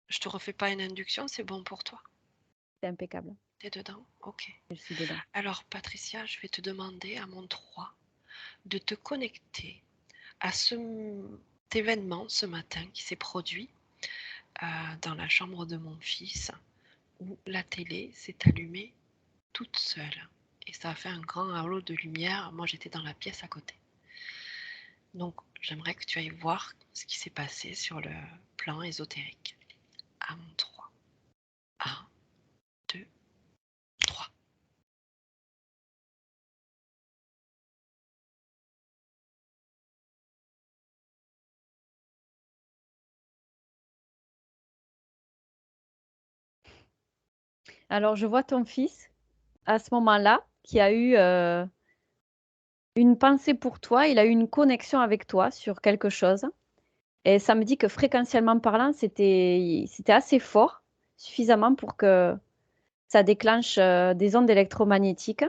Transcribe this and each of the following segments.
Je te refais pas une induction, c'est bon pour toi? C'est impeccable. T'es dedans? OK. Je suis dedans. Alors Patricia, je vais te demander à mon 3 de te connecter à cet événement ce matin qui s'est produit, dans la chambre de mon fils où la télé s'est allumée toute seule et ça a fait un grand halo de lumière. Moi, j'étais dans la pièce à côté. Donc j'aimerais que tu ailles voir ce qui s'est passé sur le plan ésotérique. À mon 3. 1, 2, 3. Alors, je vois ton fils, à ce moment-là, qui a eu, une pensée pour toi. Il a eu une connexion avec toi sur quelque chose et ça me dit que fréquentiellement parlant, c'était assez fort, suffisamment pour que ça déclenche, des ondes électromagnétiques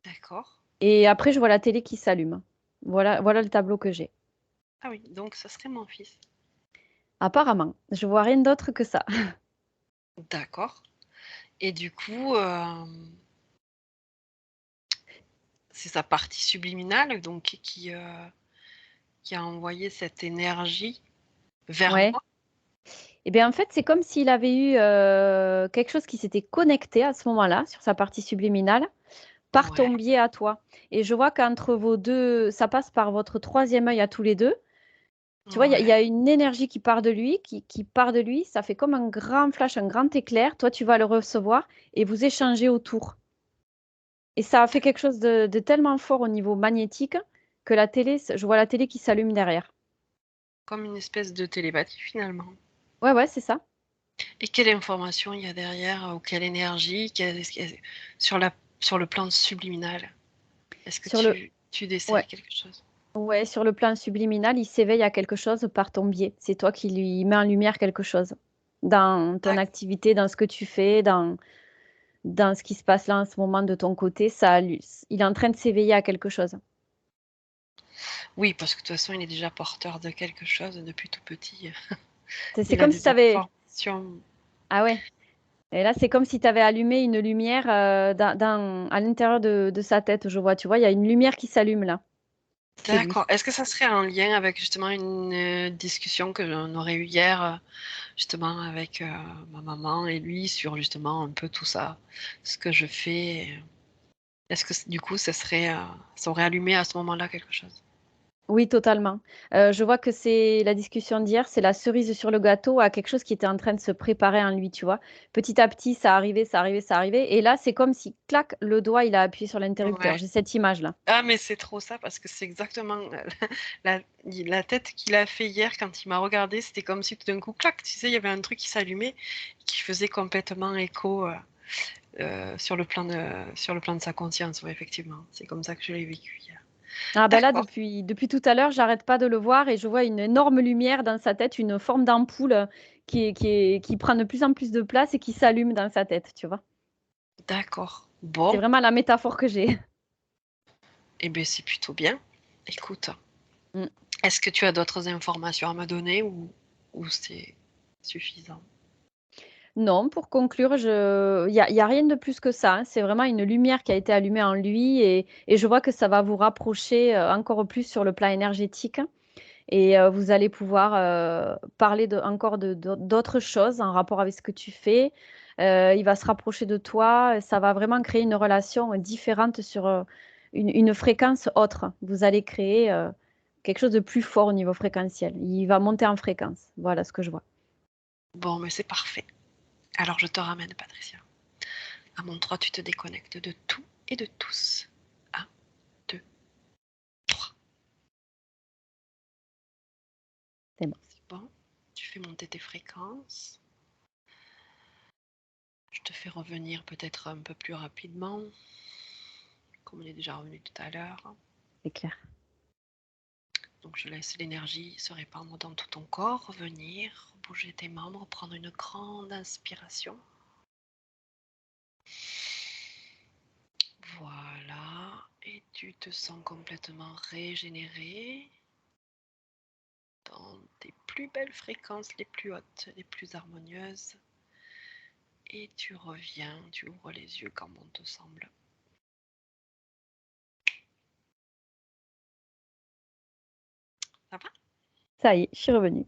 D'accord. et après je vois la télé qui s'allume. Voilà le tableau que j'ai. Ah oui, donc ça serait mon fils. Apparemment, je vois rien d'autre que ça. D'accord. Et du coup, c'est sa partie subliminale donc qui a envoyé cette énergie vers Ouais. moi? Et bien, en fait, c'est comme s'il avait eu, quelque chose qui s'était connecté à ce moment-là, sur sa partie subliminale, par Ouais, ton biais à toi et je vois qu'entre vos 2, ça passe par votre troisième œil à tous les 2. Tu vois, il y ouais, a une énergie qui part de lui, qui part de lui, ça fait comme un grand flash, un grand éclair. Toi, tu vas le recevoir et vous échangez autour et ça a fait quelque chose de tellement fort au niveau magnétique que la télé je vois la télé qui s'allume derrière. comme une espèce de télépathie finalement. Ouais, ouais, c'est ça. Et quelle information il y a derrière, ou quelle énergie? Sur la sur le plan subliminal, est-ce que Sur le tu décèles Ouais, quelque chose? ouais, sur le plan subliminal, il s'éveille à quelque chose par ton biais. C'est toi qui lui mets en lumière quelque chose. Dans ton D'acc activité, dans ce que tu fais, dans ce qui se passe là en ce moment de ton côté, ça lui il est en train de s'éveiller à quelque chose. oui, parce que de toute façon, il est déjà porteur de quelque chose depuis tout petit. C'est Il a comme si des tu avais informations. ah ouais et là, c'est comme si tu avais allumé une lumière, dans à l'intérieur de sa tête, je vois, tu vois? Il y a une lumière qui s'allume là. C'est D'accord. lui. Est-ce que ça serait en lien avec justement une, discussion que l'on aurait eue hier, justement avec, ma maman et lui sur justement un peu tout ça, ce que je fais? Est-ce que du coup, ça aurait allumé à ce moment-là quelque chose? Oui, totalement. Je vois que c'est la discussion d'hier, c'est la cerise sur le gâteau à quelque chose qui était en train de se préparer en lui, tu vois? Petit à petit, ça arrivait, ça arrivait, ça arrivait et là, c'est comme si clac, le doigt, il a appuyé sur l'interrupteur. Ouais. J'ai cette image-là. Ah mais c'est trop ça parce que c'est exactement, la tête qu'il a fait hier quand il m'a regardé, c'était comme si tout d'un coup, clac, tu sais, il y avait un truc qui s'allumait, qui faisait complètement écho, sur le plan de sa conscience, ouais, effectivement. C'est comme ça que je l'ai vécu hier. Ah ben là, D'accord, depuis tout à l'heure, j'arrête pas de le voir et je vois une énorme lumière dans sa tête, une forme d'ampoule, qui prend de plus en plus de place et qui s'allume dans sa tête, tu vois? d'accord. C'est Bon, vraiment la métaphore que j'ai. et beh, c'est plutôt bien. Écoute, Mmh. est-ce que tu as d'autres informations à me donner ou c'est suffisant? Non, pour conclure, il y a rien de plus que ça, hein. C'est vraiment une lumière qui a été allumée en lui et je vois que ça va vous rapprocher, encore plus sur le plan énergétique et vous allez pouvoir, parler de encore de d'autres choses en rapport avec ce que tu fais. Il va se rapprocher de toi, ça va vraiment créer une relation, différente sur, une fréquence autre. Vous allez créer, quelque chose de plus fort au niveau fréquentiel. Il va monter en fréquence. Voilà ce que je vois. Bon, mais c'est parfait. Alors je te ramène, Patricia. À mon 3, tu te déconnectes de tout et de tous. 1, 2, 3. C'est bon. C'est bon. Tu fais monter tes fréquences. Je te fais revenir peut-être un peu plus rapidement, comme on est déjà revenu tout à l'heure. C'est clair. Donc je laisse l'énergie se répandre dans tout ton corps, revenir, bouger tes membres, prendre une grande inspiration. Voilà. Et tu te sens complètement régénéré. dans tes plus belles fréquences, les plus hautes, les plus harmonieuses. Et tu reviens, tu ouvres les yeux quand bon te semble. Ça va? Ça y est, je suis revenue.